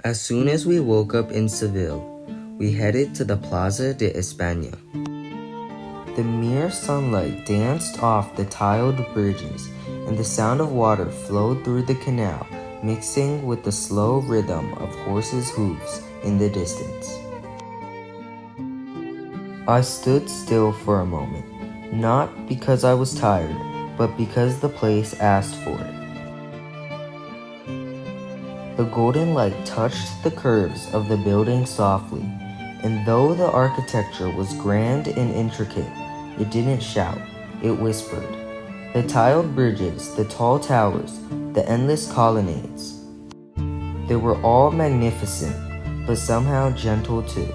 As soon as we woke up in Seville, we headed to the Plaza de España. The mere sunlight danced off the tiled bridges, and the sound of water flowed through the canal, mixing with the slow rhythm of horses' hooves in the distance. I stood still for a moment, not because I was tired, but because the place asked for it. The golden light touched the curves of the building softly, and though the architecture was grand and intricate, it didn't shout, it whispered. The tiled bridges, the tall towers, the endless colonnades. They were all magnificent, but somehow gentle too.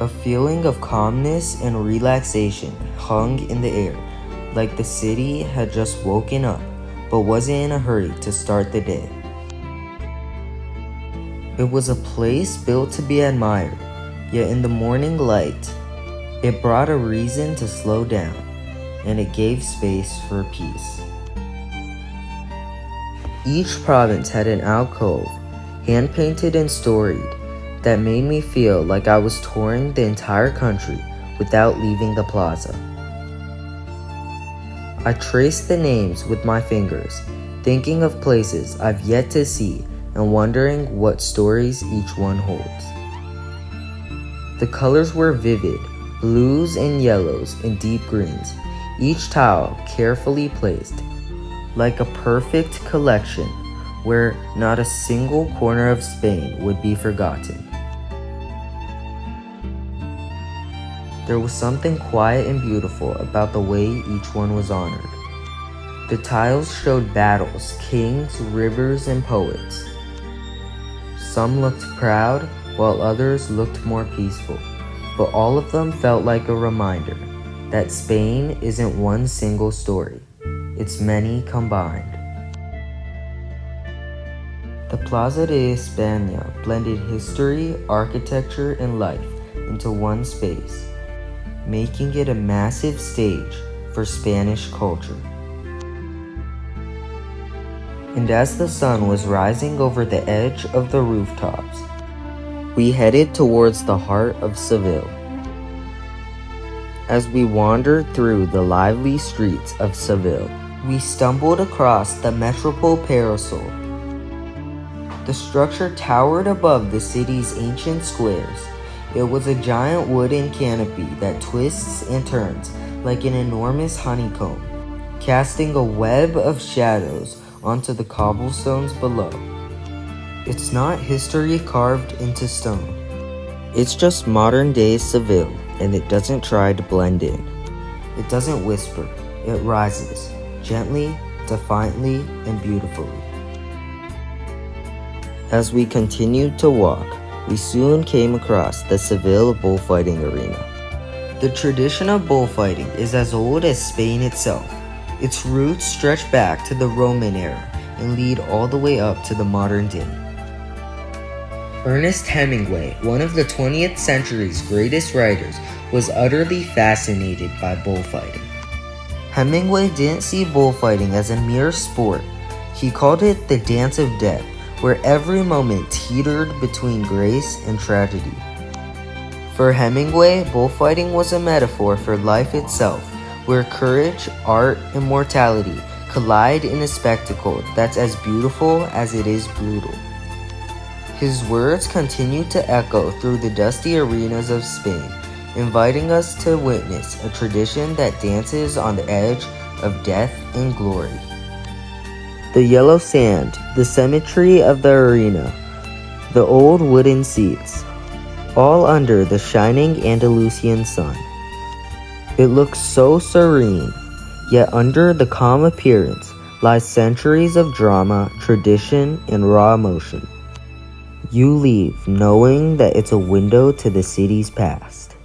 A feeling of calmness and relaxation hung in the air, like the city had just woken up, but wasn't in a hurry to start the day. It was a place built to be admired, yet in the morning light, it brought a reason to slow down, and it gave space for peace. Each province had an alcove, hand-painted and storied, that made me feel like I was touring the entire country without leaving the plaza. I traced the names with my fingers, thinking of places I've yet to see and wondering what stories each one holds. The colors were vivid, blues and yellows and deep greens, each tile carefully placed, like a perfect collection where not a single corner of Spain would be forgotten. There was something quiet and beautiful about the way each one was honored. The tiles showed battles, kings, rivers, and poets. Some looked proud, while others looked more peaceful, but all of them felt like a reminder that Spain isn't one single story, it's many combined. The Plaza de España blended history, architecture, and life into one space, making it a massive stage for Spanish culture. And as the sun was rising over the edge of the rooftops, we headed towards the heart of Seville. As we wandered through the lively streets of Seville, we stumbled across the Metropole Parasol. The structure towered above the city's ancient squares. It was a giant wooden canopy that twists and turns like an enormous honeycomb, casting a web of shadows onto the cobblestones below. It's not history carved into stone. It's just modern-day Seville, and it doesn't try to blend in. It doesn't whisper. It rises, gently, defiantly, and beautifully. As we continued to walk, we soon came across the Seville bullfighting arena. The tradition of bullfighting is as old as Spain itself. Its roots stretch back to the Roman era and lead all the way up to the modern day. Ernest Hemingway, one of the 20th century's greatest writers, was utterly fascinated by bullfighting. Hemingway didn't see bullfighting as a mere sport. He called it the dance of death, where every moment teetered between grace and tragedy. For Hemingway, bullfighting was a metaphor for life itself, where courage, art, and mortality collide in a spectacle that's as beautiful as it is brutal. His words continue to echo through the dusty arenas of Spain, inviting us to witness a tradition that dances on the edge of death and glory. The yellow sand, the symmetry of the arena, the old wooden seats, all under the shining Andalusian sun. It looks so serene, yet under the calm appearance lies centuries of drama, tradition, and raw emotion. You leave knowing that it's a window to the city's past.